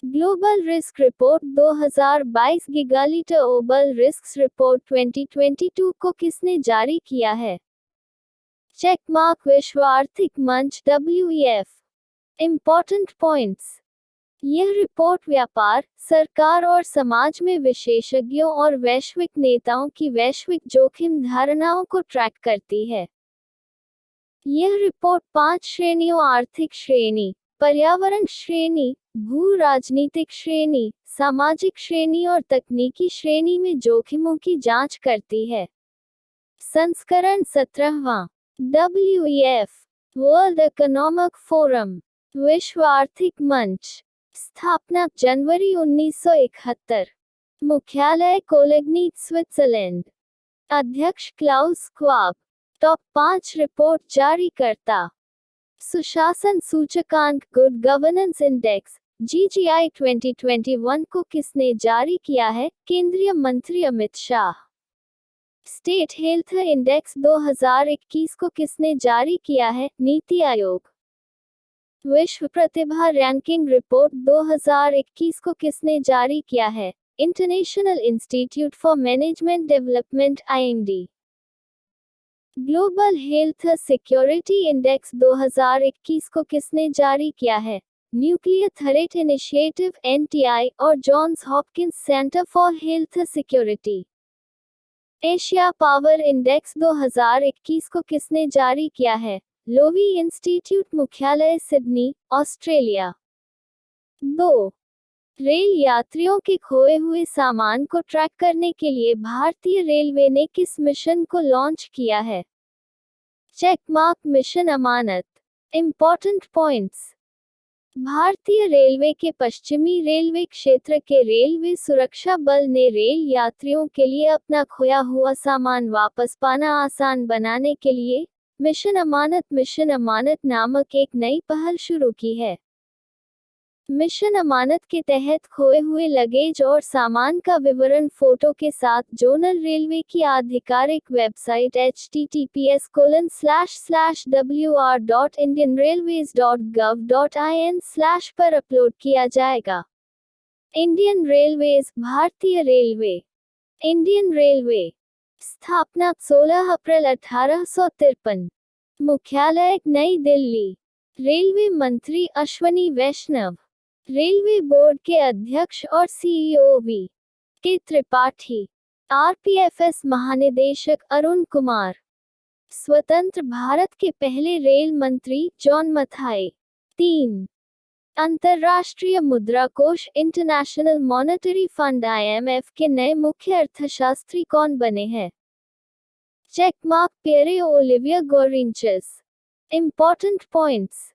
Global risk report 2022 गीगालीटर ओबल risk report 2022 को किसने जारी किया है? चेकमार्क विश्व आर्थिक मंच WEF। Important points. यह रिपोर्ट व्यापार, सरकार और समाज में विशेषज्ञों और वैश्विक नेताओं की वैश्विक जोखिम धारणाओं को ट्रैक करती है। यह रिपोर्ट 5 श्रेणियों आर्थिक श्रेणी, पर्यावरण श्रेणी, भू राजनीतिक श्रेणी, सामाजिक श्रेणी और तकनीकी श्रेणी में जोखिमों की जांच करती है। संस्करण 17वां। WEF वर्ल्ड इकोनॉमिक फोरम, विश्व आर्थिक मंच। स्थापना जनवरी 1971। मुख्यालय कोलग्नी, स्विट्जरलैंड। अध्यक्ष क्लाउस श्वाब। टॉप 5 रिपोर्ट जारीकर्ता। सुशासन सूचकांक गुड गवर्नेंस इंडेक्स GGI 2021 को किसने जारी किया है? केंद्रीय मंत्री Amit Shah. State health index 2021 को किसने जारी किया है? नीति आयोग। विश्व प्रतिभा रैंकिंग रिपोर्ट 2021 को किसने जारी किया है? International Institute for Management Development IMD। Global Health Security Index 2021 को किसने जारी किया है? न्यूक्लियर थ्रेट इनिशिएटिव NTI और Johns Hopkins Center for Health Security. Asia Power Index 2021 को किसने जारी किया है? लोवी इंस्टीट्यूट, मुख्यालय सिडनी, ऑस्ट्रेलिया। 2. रेल यात्रियों के खोए हुए सामान को ट्रैक करने के लिए भारतीय रेलवे ने किस मिशन को लॉन्च किया है? Checkmark mission Amanat. Important points. भारतीय रेलवे के पश्चिमी रेलवे क्षेत्र के रेलवे सुरक्षा बल ने रेल यात्रियों के लिए अपना खोया हुआ सामान वापस पाना आसान बनाने के लिए मिशन अमानत नामक एक नई पहल शुरू की है। मिशन अमानत के तहत खोए हुए लगेज और सामान का विवरण फोटो के साथ जोनल रेलवे की आधिकारिक वेबसाइट https://wr.indianrailways.gov.in/ पर अपलोड किया जाएगा। इंडियन रेलवेज, भारतीय रेलवे। इंडियन रेलवे स्थापना 16 अप्रैल 1853। मुख्यालय नई दिल्ली। रेलवे मंत्री अश्वनी वैष्णव। रेलवे बोर्ड के अध्यक्ष और CEO V.K. त्रिपाठी। RPFS महानिदेशक अरुण कुमार। स्वतंत्र भारत के पहले रेल मंत्री जॉन मथाई। 3. अंतर्राष्ट्रीय मुद्रा कोष इंटरनेशनल मॉनेटरी फंड IMF के नए मुख्य अर्थशास्त्री कौन बने हैं? Checkmark Pierre Olivier Gourinchas. Important points.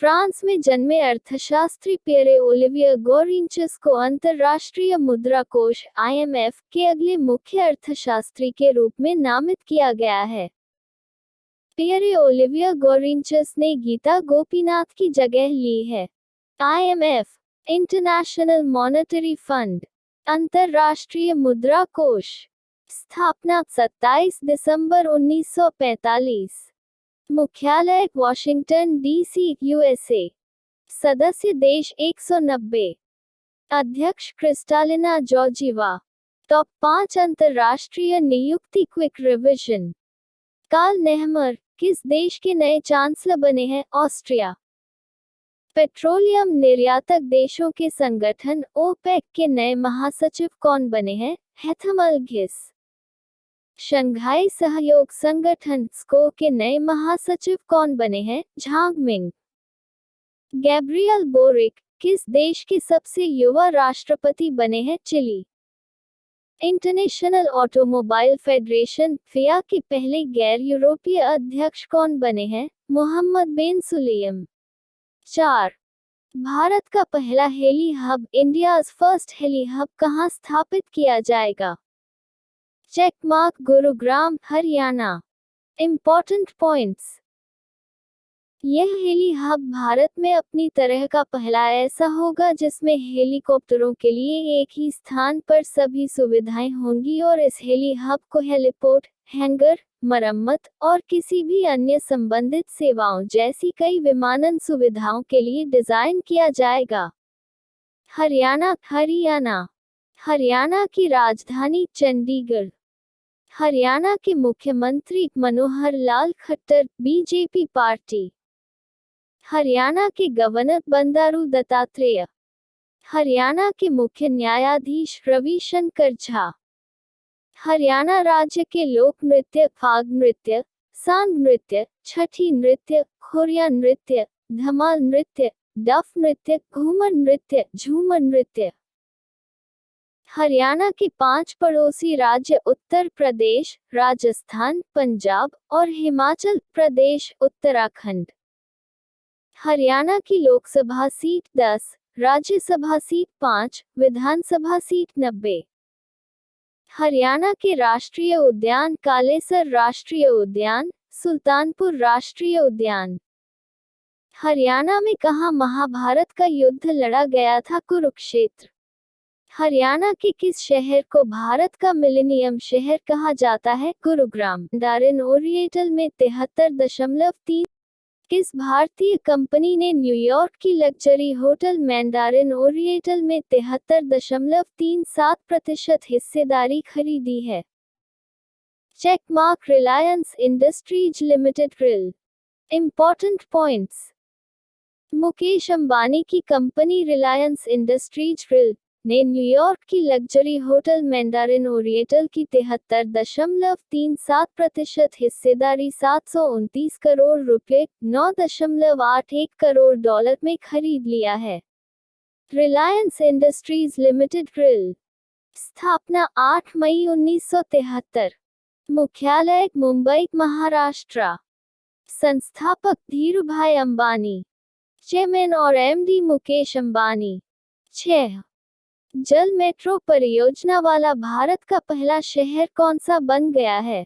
France में जन्मे अर्थशास्त्री पियरे ओलिवियर गोरिंचस को अंतर्राष्ट्रीय मुद्रा कोष IMF के अगले मुख्य अर्थशास्त्री के रूप में नामित किया गया है। पियरे ओलिवियर गोरिंचस ने गीता गोपीनाथ की जगह ली है। IMF इंटरनेशनल मॉनेटरी फंड, अंतर्राष्ट्रीय मुद्रा कोष। स्थापना 27 दिसंबर 1945। मुख्यालय वॉशिंगटन DC, USA। सदस्य देश 190। अध्यक्ष क्रिस्टालिना जॉर्जीवा। टॉप 5 अंतर्राष्ट्रीय नियुक्ति क्विक रिविजन। कार्ल नेहमर किस देश के नए चांसलर बने हैं? ऑस्ट्रिया। पेट्रोलियम निर्यातक देशों के संगठन OPEC के नए महासचिव कौन बने हैं? हैथम अल-घिस। शंघाई सहयोग संगठन SCO के नए महासचिव कौन बने हैं? झांग मिंग। गैब्रियल बोरिक किस देश के सबसे युवा राष्ट्रपति बने हैं? Chile. International Automobile Federation FIA के पहले गैर यूरोपीय अध्यक्ष कौन बने हैं? मोहम्मद बिन सुलेम। 4. भारत का पहला heli hub India's first heli hub कहाँ स्थापित किया जाएगा? Checkmark Gurugram, Haryana. Important points. यह हेली हब भारत में अपनी तरह का पहला ऐसा होगा जिसमें हेलीकॉप्टरों के लिए एक ही स्थान पर सभी सुविधाएं होंगी और इस हेली हब को हेलीपोर्ट, हैंगर, मरम्मत और किसी भी अन्य संबंधित सेवाओं जैसी कई विमानन सुविधाओं के लिए डिजाइन किया जाएगा। हरियाणा हरियाणा हरियाणा की राजधानी चंडीगढ़। हरियाणा के मुख्यमंत्री मनोहर लाल खट्टर, बीजेपी पार्टी। हरियाणा के गवर्नर बंडारू दत्तात्रेय। हरियाणा के मुख्य न्यायाधीश रविशंकर झा। हरियाणा राज्य के लोक नृत्य फाग नृत्य, सांग नृत्य, छठी नृत्य, खोरिया नृत्य, धमाल नृत्य, डफ नृत्य, घूमर नृत्य, झूमर नृत्य। हरियाणा के 5 पड़ोसी राज्य उत्तर प्रदेश, राजस्थान, पंजाब और हिमाचल प्रदेश उत्तराखंड। हरियाणा की लोकसभा सीट 10, राज्यसभा सीट 5, विधानसभा सीट 90। हरियाणा के राष्ट्रीय उद्यान कालेसर राष्ट्रीय उद्यान, सुल्तानपुर राष्ट्रीय उद्यान। हरियाणा में कहाँ महाभारत का युद्ध लड़ा गया था? कुरुक्षेत्र। हरियाणा के किस शहर को भारत का मिलेनियम शहर कहा जाता है? गुरुग्राम। मैंडारिन ओरिएंटल में 73.3। किस भारतीय कंपनी ने न्यूयॉर्क की लग्जरी होटल मैंडारिन ओरिएंटल में 73.37% हिस्सेदारी खरीदी है? Check mark Reliance Industries Limited RIL. Important points. Mukesh Ambani की कंपनी रिलायंस इंडस्ट्रीज रिल ने न्यूयॉर्क की लग्जरी होटल मैंडारिन ओरिएंटल की 73.37% हिस्सेदारी 729 करोड़ रुपए, 9.81 करोड़ डॉलर में खरीद लिया है। रिलायंस इंडस्ट्रीज लिमिटेड रिल। स्थापना 8 मई 1973। मुख्यालय मुंबई, महाराष्ट्र। संस्थापक धीरूभाई अंबानी। चेयरमैन और एमडी मुकेश अंबानी। 6. जल मेट्रो परियोजना वाला भारत का पहला शहर कौन सा बन गया है?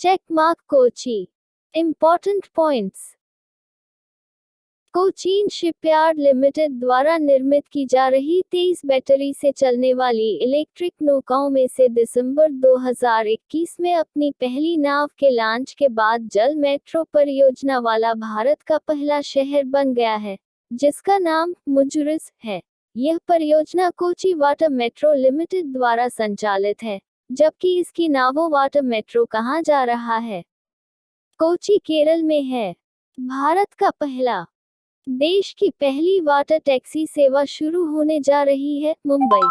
Check mark Kochi. Important points. Cochin Shipyard Limited द्वारा निर्मित की जा रही 23 बैटरी से चलने वाली इलेक्ट्रिक नौकाओं में से दिसंबर 2021 में अपनी पहली नाव के लॉन्च के बाद जल मेट्रो परियोजना वाला भारत का पहला शहर बन गया है, जिसका नाम मुजुरिस है। यह परियोजना कोची वाटर मेट्रो लिमिटेड द्वारा संचालित है, जबकि इसकी नावों वाटर मेट्रो कहा जा रहा है। कोची केरल में है। भारत का पहला देश की पहली वाटर टैक्सी सेवा शुरू होने जा रही है, मुंबई।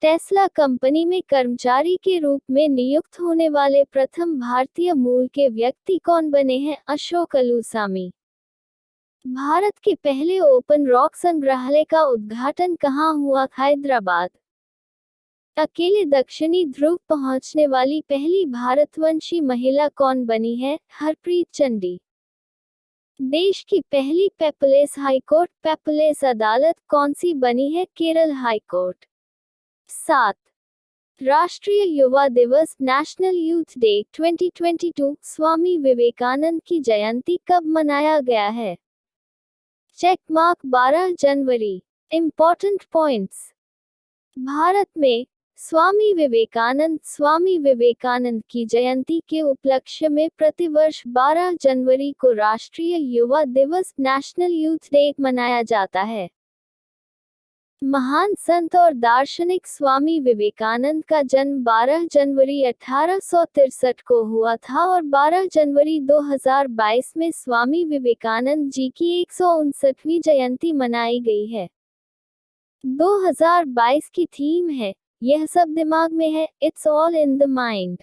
टेस्ला कंपनी में कर्मचारी के रूप में नियुक्त होने वाले प्रथम भारतीय मूल के व्यक्ति कौन बने हैं? अशोक अलूसामी। भारत के पहले ओपन रॉक संग्रहालय का उद्घाटन कहाँ हुआ? हैदराबाद। अकेले दक्षिणी ध्रुव पहुंचने वाली पहली भारतवंशी महिला कौन बनी है? हरप्रीत चंडी। देश की पहली पेपलेस हाईकोर्ट पेपलेस अदालत कौन सी बनी है? केरल हाईकोर्ट। 7. राष्ट्रीय युवा दिवस national youth day 2022 Swami Vivekananda की जयंती कब मनाया गया है? चेक मार्क 12 जनवरी। Important points. भारत में स्वामी विवेकानंद की जयंती के उपलक्ष्य में प्रतिवर्ष 12 जनवरी को राष्ट्रीय युवा दिवस नेशनल यूथ डे मनाया जाता है। महान संत और दार्शनिक स्वामी विवेकानंद का जन्म 12 जनवरी 1863 को हुआ था और 12 जनवरी 2022 में स्वामी विवेकानंद जी की 159वीं जयंती मनाई गई है। 2022 की थीम है, यह सब दिमाग में है, it's all in the mind.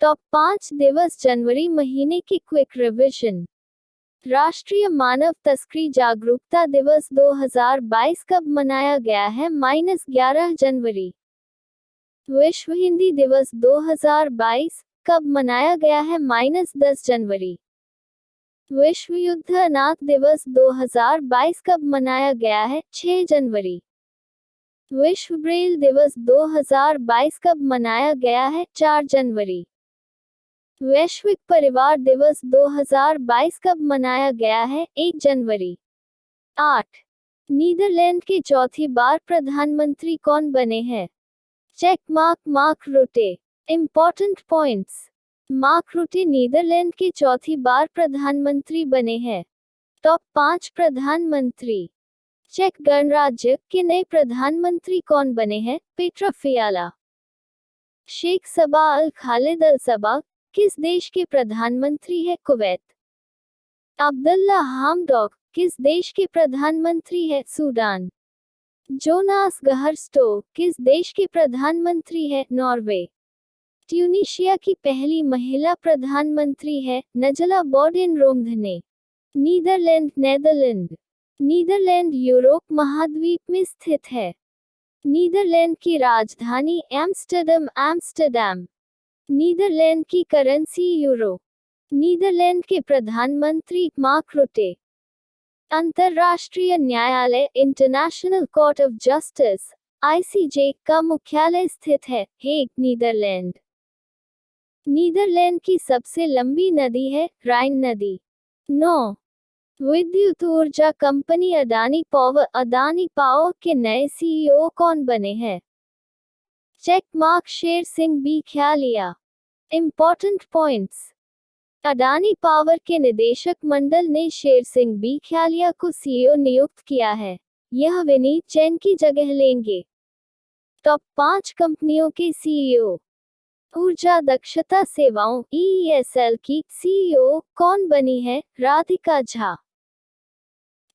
Top 5 दिवस जनवरी महीने की क्विक रिविजन। राष्ट्रीय मानव तस्करी जागरूकता दिवस 2022 कब मनाया गया है? -11 जनवरी। विश्व हिंदी दिवस 2022 कब मनाया गया है? -10 जनवरी। विश्व युद्ध अनाथ दिवस 2022 कब मनाया गया है? 6 जनवरी। विश्व ब्रेल दिवस 2022 कब मनाया गया है? 4 जनवरी। वैश्विक परिवार दिवस 2022 कब मनाया गया है? 1 जनवरी। 8. नीदरलैंड के चौथी बार प्रधानमंत्री कौन बने हैं? Check mark Mark Rutte. Important points. Mark Rutte Netherlands के चौथी बार प्रधानमंत्री बने हैं। टॉप 5 प्रधानमंत्री। चेक गणराज्य के नए प्रधानमंत्री कौन बने हैं? पेट्रा फियाला। शेख सबा अल खालिद अल सबा किस देश के प्रधानमंत्री है? कुवैत। अब्दुल्ला हमडोक किस देश के प्रधानमंत्री है? सूडान। जोनास गहरस्टो किस देश के प्रधानमंत्री है? नॉर्वे। ट्यूनीशिया की पहली महिला प्रधानमंत्री है? नजला बोर्डेन-रोम्धने। नीदरलैंड। नेदरलैंड। नीदरलैंड यूरोप महाद्वीप में स्थित है। नीदरलैंड की राजधानी एम्स्टर्डम। एम्स्टर्डम। नीदरलैंड की करेंसी यूरो। नीदरलैंड के प्रधानमंत्री मार्क रुटे। अंतर्राष्ट्रीय न्यायालय international court of justice (ICJ) का मुख्यालय स्थित है हेग, नीदरलैंड। नीदरलैंड की सबसे लंबी नदी है राइन नदी। 9. विद्युत ऊर्जा कंपनी अडानी पावर के नए सीईओ कौन बने हैं? चेक मार्क शेर सिंह बीख्यालिया। Important points. अडानी पावर के निदेशक मंडल ने शेर सिंह बीख्यालिया को सीईओ नियुक्त किया है। यह विनीत जैन की जगह लेंगे। टॉप 5 कंपनियों के सीईओ। ऊर्जा दक्षता सेवाओं (ईईएसएल) की सीईओ कौन बनी है? राधिका झा।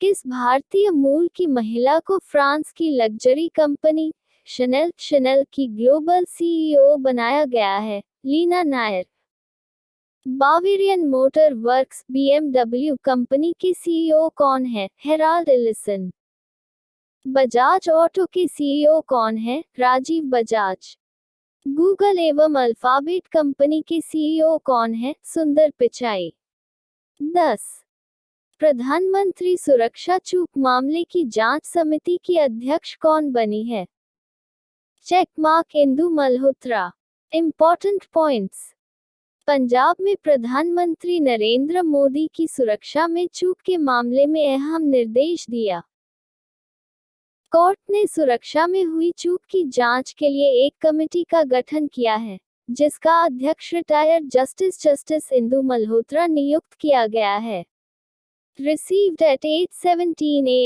किस भारतीय मूल की महिला को फ्रांस की लग्जरी कंपनी शनेल की ग्लोबल सीईओ बनाया गया है? लीना नायर। Bavarian Motor Works (BMW) company के सीईओ कौन है? Harald Ellison. बजाज ऑटो के सीईओ कौन है? राजीव बजाज। गूगल एवं अल्फाबेट कंपनी के सीईओ कौन है? सुंदर पिचाई। 10. प्रधानमंत्री सुरक्षा चूक मामले की जांच समिति की अध्यक्ष कौन बनी है? Check mark Indu Malhotra. Important points. Punjab में प्रधानमंत्री नरेंद्र मोदी की सुरक्षा में चूक के मामले में अहम निर्देश दिया। कोर्ट ने सुरक्षा में हुई चूक की जांच के लिए एक कमेटी का गठन किया है, जिसका अध्यक्ष रिटायर्ड जस्टिस इंदु मल्होत्रा नियुक्त किया गया है। Received at 8:17 a.m.